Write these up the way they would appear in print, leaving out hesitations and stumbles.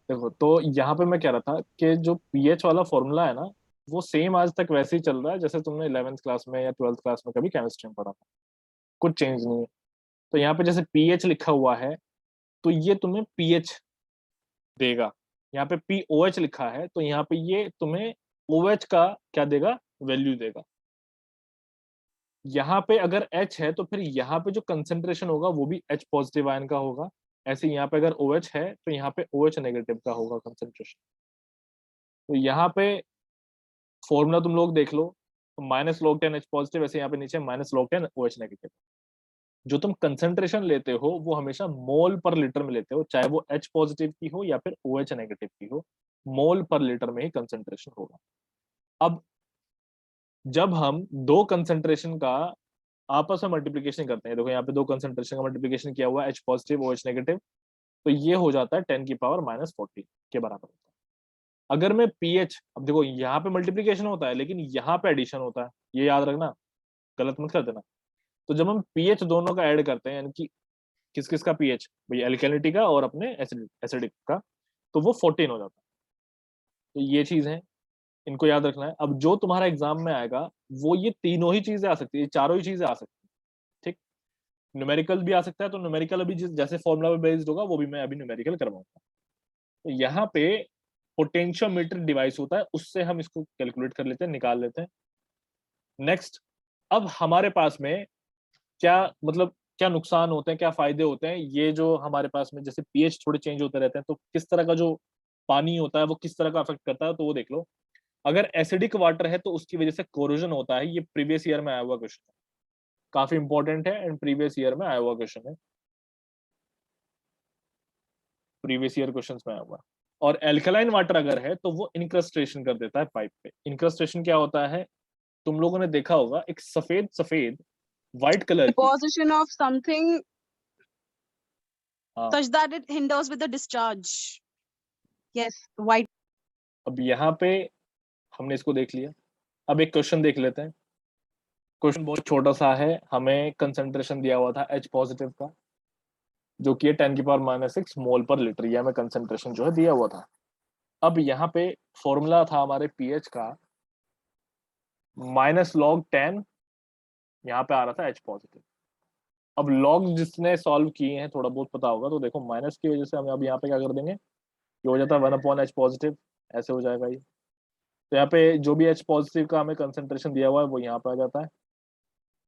देखो तो यहाँ पे मैं कह रहा था कि जो पीएच वाला फॉर्मूला है ना, वो सेम आज तक वैसे ही चल रहा है जैसे तुमने 11th क्लास में या 12th क्लास में कभी केमिस्ट्री में पढ़ा था। कुछ चेंज नहीं है। तो यहाँ पे जैसे पीएच लिखा हुआ है, तो ये तुम्हें पीएच देगा। यहाँ पे पीओएच लिखा है, तो यहाँ पे ये तुम्हें ओएच का क्या देगा, वैल्यू देगा। यहाँ पे अगर H है तो फिर यहाँ पे जो कंसेंट्रेशन होगा वो भी H पॉजिटिव आयन का होगा। ऐसे यहाँ पे अगर OH है तो यहाँ पे OH नेगेटिव का होगा कंसेंट्रेशन। तो यहाँ पे फॉर्मूला तुम लोग देख लो, तो -log 10 H पॉजिटिव, ऐसे यहाँ पे नीचे -log 10 OH नेगेटिव। जो तुम कंसेंट्रेशन लेते हो वो हमेशा मोल पर लीटर में लेते हो, चाहे वो H पॉजिटिव की हो या फिर OH नेगेटिव की हो, मोल पर लीटर में ही कंसेंट्रेशन होगा। अब जब हम दो कंसेंट्रेशन का आपस में मल्टीप्लीकेशन करते हैं, देखो यहाँ पे दो कंसेंट्रेशन का मल्टीप्लीकेशन किया हुआ है, H पॉजिटिव OH नेगेटिव, तो ये हो जाता है 10⁻⁻40 के बराबर होता है। अगर मैं पीएच, अब देखो यहाँ पे मल्टीप्लीकेशन होता है लेकिन यहाँ पे एडिशन होता है, ये याद रखना, गलत मत कर देना। तो जब हम पीएच दोनों का ऐड करते हैं, यानी कि किस किस का पीएच, भाई एल्केलिनिटी का और अपने एसिडिक का, तो वो 14 हो जाता है। तो ये चीज है, इनको याद रखना है। अब जो तुम्हारा एग्जाम में आएगा वो ये तीनों ही चीजें आ सकती है, ये चारों ही चीजें आ सकती है। ठीक, न्यूमेरिकल भी आ सकता है, तो न्यूमेरिकल अभी जिस जैसे फॉर्मूला पे बेस्ड होगा वो भी मैं अभी न्यूमेरिकल करवाऊंगा। तो यहाँ पे पोटेंशियोमीटर डिवाइस होता है, उससे हम इसको कैलकुलेट कर लेते हैं, निकाल लेते हैं। नेक्स्ट, अब हमारे पास में क्या मतलब क्या नुकसान होते हैं, क्या फायदे होते हैं, ये जो हमारे पास में जैसे पीएच थोड़े चेंज होते रहते हैं, तो किस तरह का जो पानी होता है वो किस तरह का अफेक्ट करता है, तो वो देख लो। अगर एसिडिक वाटर है तो उसकी वजह से कोरोजन होता है, ये प्रीवियस ईयर में आया हुआ क्वेश्चन है, काफी इंपॉर्टेंट है एंड प्रीवियस ईयर में आया हुआ क्वेश्चन है, प्रीवियस ईयर क्वेश्चंस में आया हुआ। और एल्कलाइन वाटर अगर है तो वो इनक्रस्टेशन कर देता है पाइप पे। इनक्रस्टेशन क्या होता है, तुम लोगों ने देखा होगा एक सफेद सफेद व्हाइट कलर की। Deposition of something हाँ, such that it hinders with the discharge. Yes, white. अब यहाँ पे हमने इसको देख लिया। अब एक क्वेश्चन देख लेते हैं। क्वेश्चन बहुत छोटा सा है, हमें कंसेंट्रेशन दिया हुआ था H पॉजिटिव का, जो कि 10⁻⁻6 मोल पर लीटर, ये हमें कंसेंट्रेशन जो है दिया हुआ था। अब यहाँ पे फॉर्मूला था हमारे पीएच का -log 10, यहाँ पे आ रहा था H पॉजिटिव। अब लॉग जिसने सॉल्व किए हैं थोड़ा बहुत पता होगा, तो देखो माइनस की वजह से हम अब यहाँ पे क्या कर देंगे, ये हो जाता है 1/H पॉजिटिव, ऐसे हो जाएगा ये। तो यहाँ पे जो भी H पॉजिटिव का हमें कंसेंट्रेशन दिया हुआ है वो यहाँ पे आ जाता है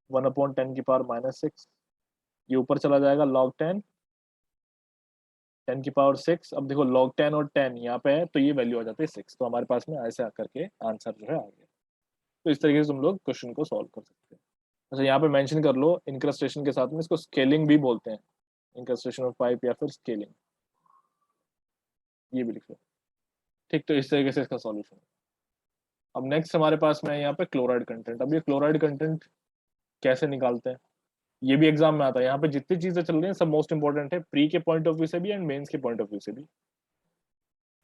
1/10⁻⁻6। ये ऊपर चला जाएगा log 10, 10⁻�6। अब देखो log 10 और 10 यहाँ पे है तो ये वैल्यू आ जाती है 6, तो हमारे पास में ऐसे आकर के आंसर जो है आ गया। तो इस तरीके से तुम लोग क्वेश्चन को सॉल्व कर सकते हैं। अच्छा, यहाँ पे मेंशन कर लो इंक्रस्टेशन के साथ में इसको स्केलिंग भी बोलते हैं, इंक्रस्टेशन ऑफ पाइप या फिर स्केलिंग, ये भी लिख लो। ठीक, तो इस तरीके से इसका सॉल्यूशन। अब नेक्स्ट हमारे पास में है यहाँ पे क्लोराइड कंटेंट। अब ये क्लोराइड कंटेंट कैसे निकालते हैं, ये भी एग्जाम में आता है। यहाँ पे जितनी चीजें चल रही हैं सब मोस्ट इंपॉर्टेंट है, प्री के पॉइंट ऑफ व्यू से भी एंड मेंस के पॉइंट ऑफ व्यू से भी।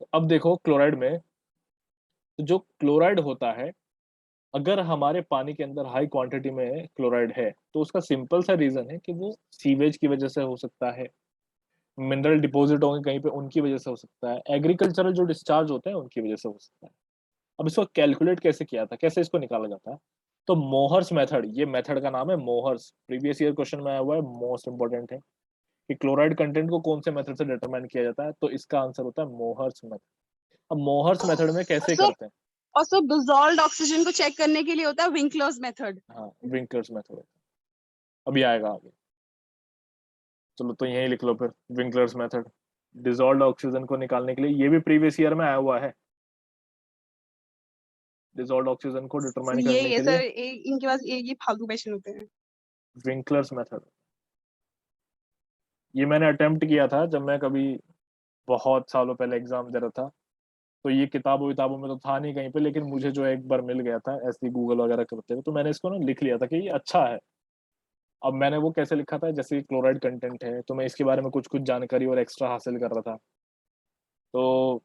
तो अब देखो क्लोराइड में, तो जो क्लोराइड होता है, अगर हमारे पानी के अंदर हाई क्वांटिटी में क्लोराइड है तो उसका सिंपल सा रीजन है कि वो सीवेज की वजह से हो सकता है, मिनरल डिपॉजिट होंगे कहीं पे उनकी वजह से हो सकता है, एग्रीकल्चरल जो डिस्चार्ज होते हैं उनकी वजह से हो सकता है। अब इसको कैलकुलेट कैसे किया था, कैसे इसको निकाला जाता है, तो मोहर्स मेथड, ये मेथड का नाम है मोहर्स, प्रीवियस ईयर क्वेश्चन में आया हुआ है, मोस्ट इंपॉर्टेंट है कि क्लोराइड कंटेंट को कौन से मेथड से डिटरमाइन किया जाता है, तो इसका आंसर होता है मोहर्स मेथड। अब मोहर्स मेथड में कैसे Also, करते हैं, also dissolved oxygen को check करने के लिए होता है Winkler's method. हाँ विंकर्स मेथड होता है, अभी आएगा आगे। चलो तो यही लिख लो फिर, विंकलर्स मेथड, डिजॉल्व्ड ऑक्सीजन को निकालने के लिए, ये भी प्रीवियस ईयर में आया हुआ है, डिजॉल्व्ड ऑक्सीजन को डिटरमाइन करने ये के लिए सर इनके पास ये फालतू क्वेश्चन होते हैं। Winkler's method. ये मैंने अटेम्प्ट किया था जब मैं कभी बहुत सालों पहले एग्जाम दे रहा था, तो ये किताबों किताबों में तो था नहीं कहीं पे, लेकिन मुझे जो एक बार मिल गया था ऐसे गूगल वगैरह करते हुए, तो मैंने इसको ना लिख लिया था कि ये अच्छा है। अब मैंने वो कैसे लिखा था, जैसे क्लोराइड कंटेंट है तो मैं इसके बारे में कुछ कुछ जानकारी और एक्स्ट्रा हासिल कर रहा था, तो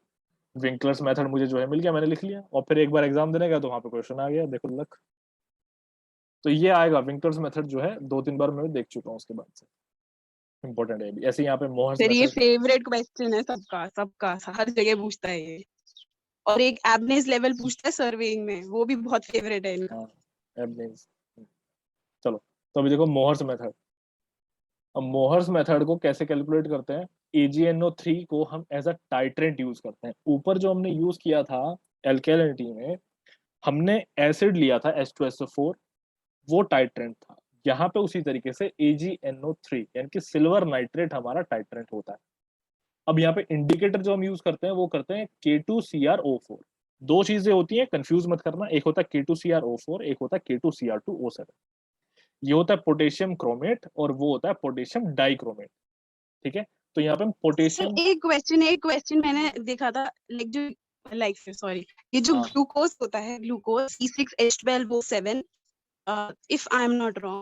विंकलर्स मेथड मुझे जो है मिल गया, मैंने लिख लिया, और फिर एक बार एग्जाम देने गया तो वहां पे क्वेश्चन आ गया, देखो लक। तो ये आएगा विंकलर्स मेथड जो है, 2-3 बार मैं देख चुका हूँ उसके बाद से। इंपॉर्टेंट है। ऐसे यहाँ पे मोहर्स फिर ये मेथड, फेवरेट क्वेश्चन है सबका हर जगह पूछता है ये। और एक एबनेस लेवल पूछता है सर्वेइंग में, वो भी बहुत फेवरेट है इनका। हाँ एबनेस। चलो, तो अभी देखो मोहर्स मेथड। अब मोहर्स मेथड को कैसे कैलकुलेट करते हैं? AgNO3 को हम एज अ टाइट्रेंट यूज करते हैं। ऊपर जो हमने यूज किया था एल्केलिनिटी में, हमने एसिड लिया था H2SO4, वो टाइट्रेंट था। यहाँ पे उसी तरीके से AgNO3 यानी कि सिल्वर नाइट्रेट हमारा टाइट्रेंट होता है। अब यहाँ पे इंडिकेटर जो हम यूज करते हैं वो करते हैं K2CrO4। दो चीजें होती हैं, कंफ्यूज मत करना, एक होता है K2CrO4, एक होता है K2Cr2O7। ये होता है पोटेशियम क्रोमेट और वो होता है पोटेशियम डाइक्रोमेट। ठीक है, तो यहाँ पे हम सर पोटेशियम, एक क्वेश्चन मैंने देखा था, लाइक सॉरी, ये जो हाँ ग्लूकोज होता है, glucose C6H12O7, if I am not wrong,